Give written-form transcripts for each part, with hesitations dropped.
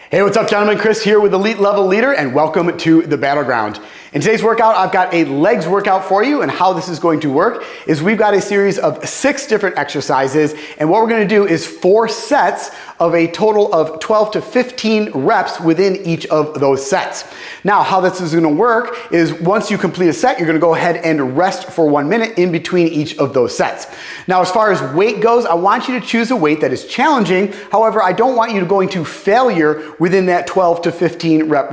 Hey, what's up, gentlemen? Chris here with Elite Level Leader, and welcome to the Battleground. In today's workout, I've got a legs workout for you, and how this is going to work is we've got a series of 6 different exercises, and what we're going to do is 4 sets of a total of 12 to 15 reps within each of those sets. Now, how this is going to work is once you complete a set, you're going to go ahead and rest for 1 minute in between each of those sets. Now, as far as weight goes, I want you to choose a weight that is challenging. However, I don't want you to go into failure within that 12 to 15 rep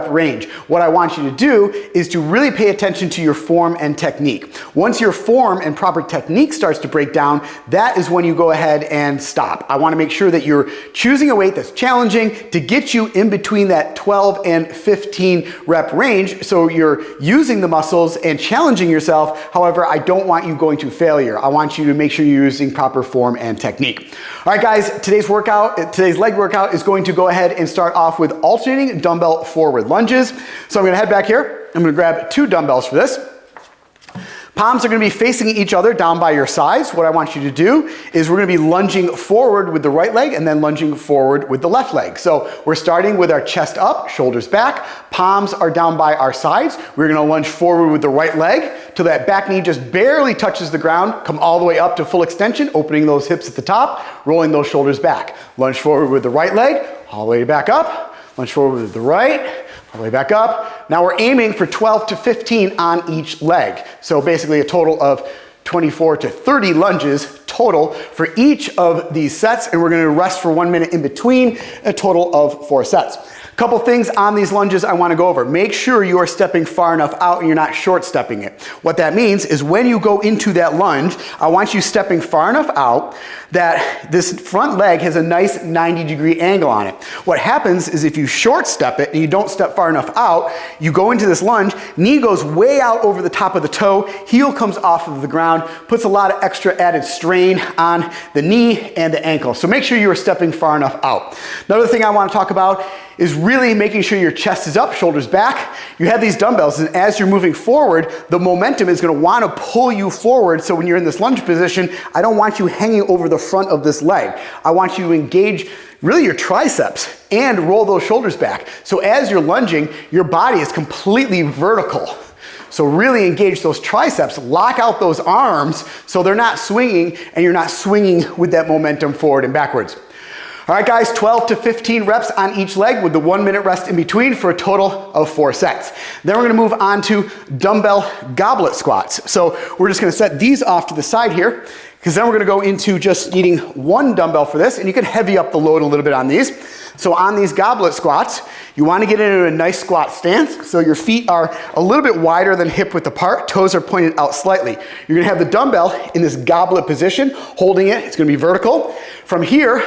range. What I want you to do is to really pay attention to your form and technique. Once your form and proper technique starts to break down, that is when you go ahead and stop. I want to make sure that you're choosing a weight that's challenging to get you in between that 12 and 15 rep range, so you're using the muscles and challenging yourself. However, I don't want you going to failure. I want you to make sure you're using proper form and technique. All right, guys, today's leg workout is going to go ahead and start off with alternating dumbbell forward lunges. So I'm going to head back here. I'm going to grab 2 dumbbells for this. Palms are going to be facing each other down by your sides. What I want you to do is we're going to be lunging forward with the right leg and then lunging forward with the left leg. So we're starting with our chest up, shoulders back, palms are down by our sides. We're going to lunge forward with the right leg till that back knee just barely touches the ground. Come all the way up to full extension, opening those hips at the top, rolling those shoulders back. Lunge forward with the right leg, all the way back up. Lunge forward with the right, all the way back up. Now we're aiming for 12 to 15 on each leg. So basically a total of 24 to 30 lunges total for each of these sets, and we're going to rest for 1 minute in between, a total of 4 sets. Couple things on these lunges I want to go over. Make sure you are stepping far enough out and you're not short stepping it. What that means is when you go into that lunge, I want you stepping far enough out that this front leg has a nice 90-degree angle on it. What happens is if you short step it and you don't step far enough out, you go into this lunge, knee goes way out over the top of the toe, heel comes off of the ground, puts a lot of extra added strain on the knee and the ankle. So make sure you are stepping far enough out. Another thing I want to talk about is really making sure your chest is up, shoulders back. You have these dumbbells, and as you're moving forward, the momentum is going to want to pull you forward. So when you're in this lunge position, I don't want you hanging over the front of this leg. I want you to engage really your triceps and roll those shoulders back. So as you're lunging, your body is completely vertical. So really engage those triceps, lock out those arms so they're not swinging and you're not swinging with that momentum forward and backwards. All right, guys, 12 to 15 reps on each leg with the 1 minute rest in between for a total of 4 sets. Then we're going to move on to dumbbell goblet squats. So we're just going to set these off to the side here, because then we're going to go into just needing 1 dumbbell for this, and you can heavy up the load a little bit on these. So on these goblet squats, you want to get into a nice squat stance, so your feet are a little bit wider than hip width apart, toes are pointed out slightly. You're going to have the dumbbell in this goblet position, holding it, it's going to be vertical. From here,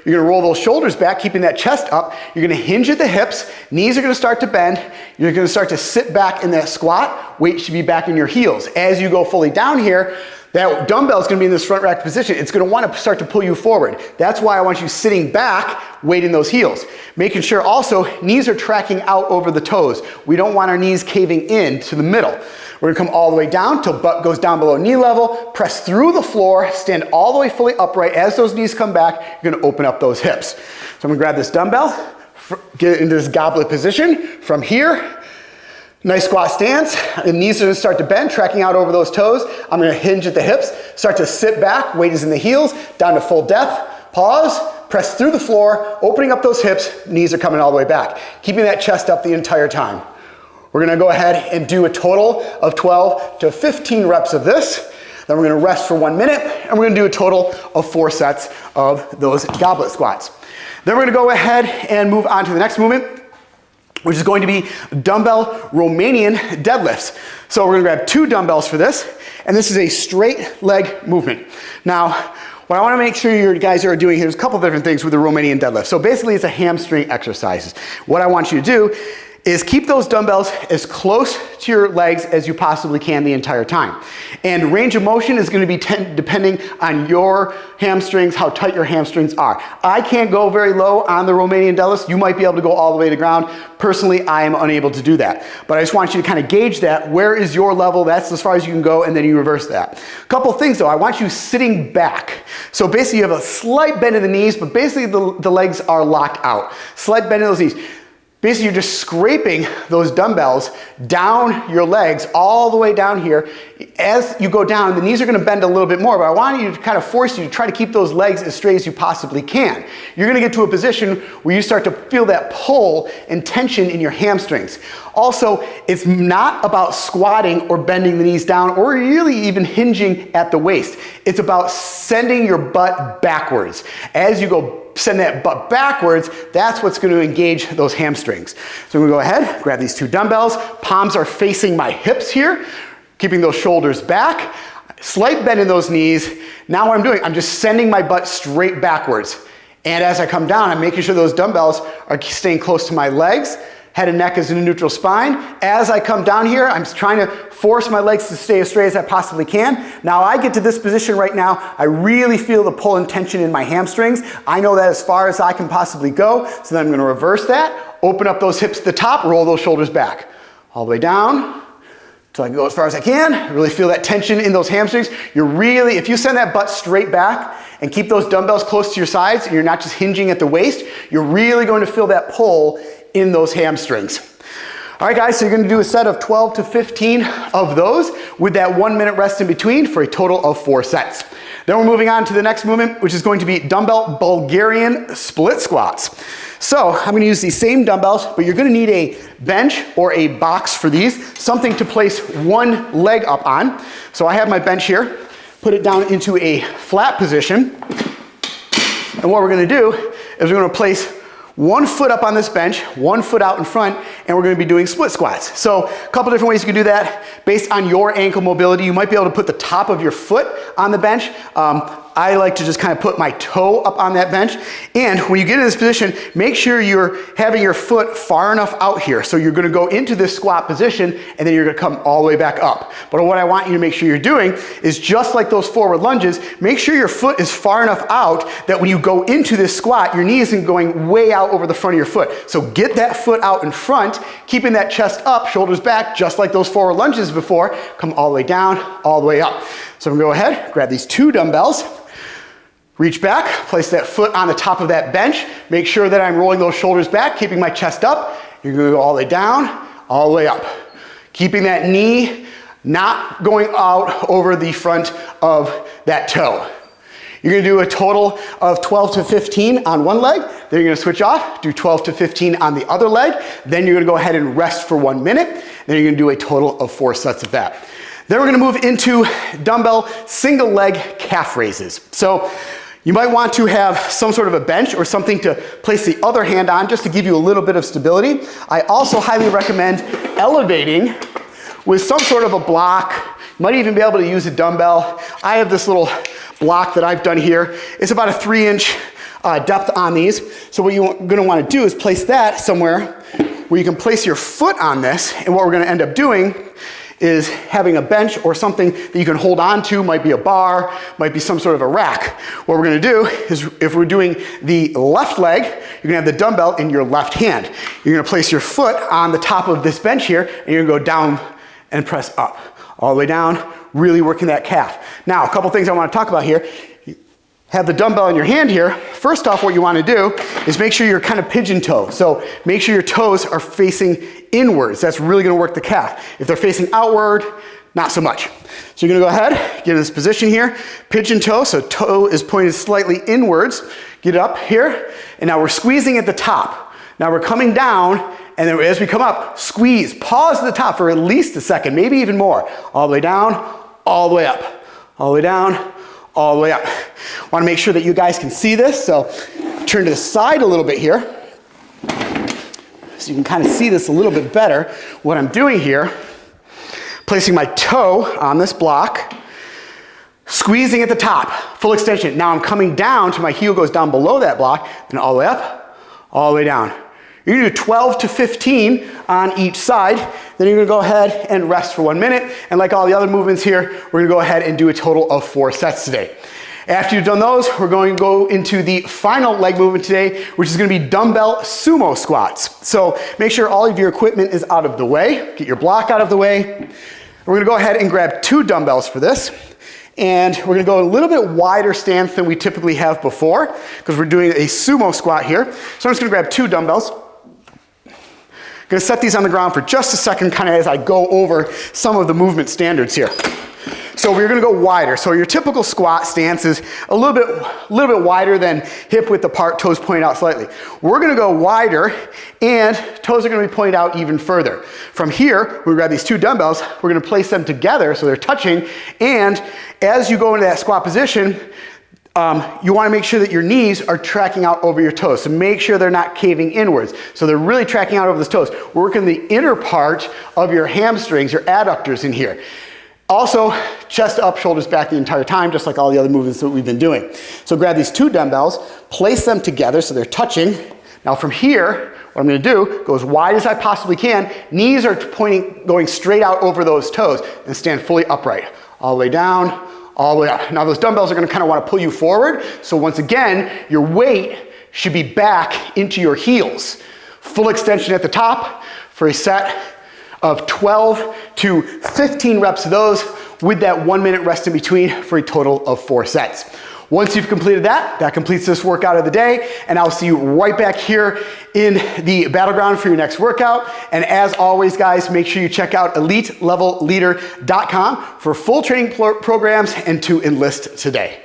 you're going to roll those shoulders back, keeping that chest up. You're going to hinge at the hips, knees are going to start to bend, you're going to start to sit back in that squat, weight should be back in your heels. As you go fully down here, that dumbbell is going to be in this front rack position. It's going to want to start to pull you forward. That's why I want you sitting back, weight in those heels. Making sure also knees are tracking out over the toes. We don't want our knees caving in to the middle. We're going to come all the way down till butt goes down below knee level, press through the floor, stand all the way fully upright. As those knees come back, you're going to open up those hips. So I'm going to grab this dumbbell, get into this goblet position. From here, nice squat stance, the knees are going to start to bend, tracking out over those toes. I'm going to hinge at the hips, start to sit back, weight is in the heels, down to full depth, pause, press through the floor, opening up those hips, knees are coming all the way back, keeping that chest up the entire time. We're going to go ahead and do a total of 12 to 15 reps of this. Then we're going to rest for 1 minute, and we're going to do a total of 4 sets of those goblet squats. Then we're going to go ahead and move on to the next movement, which is going to be dumbbell Romanian deadlifts. So we're gonna grab 2 dumbbells for this, and this is a straight leg movement. Now, what I wanna make sure you guys are doing here is a couple of different things with the Romanian deadlift. So basically it's a hamstring exercise. What I want you to do is keep those dumbbells as close to your legs as you possibly can the entire time. And range of motion is gonna be depending on your hamstrings, how tight your hamstrings are. I can't go very low on the Romanian deadlifts. You might be able to go all the way to the ground. Personally, I am unable to do that. But I just want you to kind of gauge that. Where is your level? That's as far as you can go, and then you reverse that. A couple of things though, I want you sitting back. So basically you have a slight bend in the knees, but basically the legs are locked out. Slight bend in those knees. Basically, you're just scraping those dumbbells down your legs all the way down here. As you go down, the knees are gonna bend a little bit more, but I want you to kind of force you to try to keep those legs as straight as you possibly can. You're gonna get to a position where you start to feel that pull and tension in your hamstrings. Also, it's not about squatting or bending the knees down or really even hinging at the waist. It's about sending your butt backwards. As you go send that butt backwards, that's what's going to engage those hamstrings. So I'm going to go ahead, grab these two dumbbells. Palms are facing my hips here, keeping those shoulders back. Slight bend in those knees. Now what I'm doing, I'm just sending my butt straight backwards. And as I come down, I'm making sure those dumbbells are staying close to my legs. Head and neck is in a neutral spine. As I come down here, I'm trying to force my legs to stay as straight as I possibly can. Now I get to this position right now, I really feel the pull and tension in my hamstrings. I know that as far as I can possibly go, so then I'm gonna reverse that, open up those hips to the top, roll those shoulders back. All the way down, until I can go as far as I can. Really feel that tension in those hamstrings. If you send that butt straight back and keep those dumbbells close to your sides, and you're not just hinging at the waist, you're really going to feel that pull in those hamstrings. All right, guys, so you're gonna do a set of 12 to 15 of those with that 1 minute rest in between for a total of 4 sets. Then we're moving on to the next movement, which is going to be dumbbell Bulgarian split squats. So I'm gonna use these same dumbbells, but you're gonna need a bench or a box for these, something to place one leg up on. So I have my bench here, put it down into a flat position. And what we're gonna do is we're gonna place 1 foot up on this bench, 1 foot out in front, and we're gonna be doing split squats. So a couple different ways you can do that. Based on your ankle mobility, you might be able to put the top of your foot on the bench. I like to just kind of put my toe up on that bench. And when you get in this position, make sure you're having your foot far enough out here. So you're gonna go into this squat position, and then you're gonna come all the way back up. But what I want you to make sure you're doing is just like those forward lunges, make sure your foot is far enough out that when you go into this squat, your knee isn't going way out over the front of your foot. So get that foot out in front, keeping that chest up, shoulders back, just like those forward lunges before. Come all the way down, all the way up. So I'm gonna go ahead, grab these two dumbbells, reach back, place that foot on the top of that bench, make sure that I'm rolling those shoulders back, keeping my chest up. You're gonna go all the way down, all the way up. Keeping that knee not going out over the front of that toe. You're gonna do a total of 12 to 15 on one leg, then you're gonna switch off, do 12 to 15 on the other leg, then you're gonna go ahead and rest for 1 minute, then you're gonna do a total of 4 sets of that. Then we're gonna move into dumbbell single leg calf raises. So you might want to have some sort of a bench or something to place the other hand on just to give you a little bit of stability. I also highly recommend elevating with some sort of a block. You might even be able to use a dumbbell. I have this little block that I've done here. It's about a 3-inch depth on these. So what you're gonna wanna do is place that somewhere where you can place your foot on this, and what we're gonna end up doing is having a bench or something that you can hold on to, might be a bar, might be some sort of a rack. What we're gonna do is, if we're doing the left leg, you're gonna have the dumbbell in your left hand. You're gonna place your foot on the top of this bench here, and you're gonna go down and press up, all the way down, really working that calf. Now, a couple things I wanna talk about here. Have the dumbbell in your hand here. First off, what you wanna do is make sure you're kind of pigeon toe. So make sure your toes are facing inwards. That's really gonna work the calf. If they're facing outward, not so much. So you're gonna go ahead, get in this position here, pigeon toe, so toe is pointed slightly inwards. Get it up here, and now we're squeezing at the top. Now we're coming down, and then as we come up, squeeze, pause at the top for at least a second, maybe even more. All the way down, all the way up, all the way down, all the way up. Want to make sure that you guys can see this, so turn to the side a little bit here so you can kind of see this a little bit better. What I'm doing here, placing my toe on this block, squeezing at the top, full extension. Now I'm coming down till my heel goes down below that block, then all the way up, all the way down. You're gonna do 12 to 15 on each side. Then you're gonna go ahead and rest for 1 minute. And like all the other movements here, we're gonna go ahead and do a total of 4 sets today. After you've done those, we're going to go into the final leg movement today, which is gonna be dumbbell sumo squats. So make sure all of your equipment is out of the way. Get your block out of the way. We're gonna go ahead and grab 2 dumbbells for this. And we're gonna go a little bit wider stance than we typically have before, because we're doing a sumo squat here. So I'm just gonna grab 2 dumbbells. Gonna set these on the ground for just a second, kind of as I go over some of the movement standards here. So we're gonna go wider. So your typical squat stance is a little bit wider than hip width apart, toes pointed out slightly. We're gonna go wider and toes are gonna be pointed out even further. From here, we grab these 2 dumbbells, we're gonna place them together so they're touching, and as you go into that squat position, you wanna make sure that your knees are tracking out over your toes. So make sure they're not caving inwards. So they're really tracking out over those toes. We're working the inner part of your hamstrings, your adductors in here. Also, chest up, shoulders back the entire time, just like all the other movements that we've been doing. So grab these 2 dumbbells, place them together so they're touching. Now from here, what I'm gonna do, go as wide as I possibly can. Knees are going straight out over those toes, and stand fully upright. All the way down, all the way up. Now those dumbbells are gonna kind of wanna pull you forward. So once again, your weight should be back into your heels. Full extension at the top for a set of 12 to 15 reps of those with that 1 minute rest in between for a total of 4 sets. Once you've completed that, that completes this workout of the day, and I'll see you right back here in the battleground for your next workout. And as always, guys, make sure you check out EliteLevelLeader.com for full training programs and to enlist today.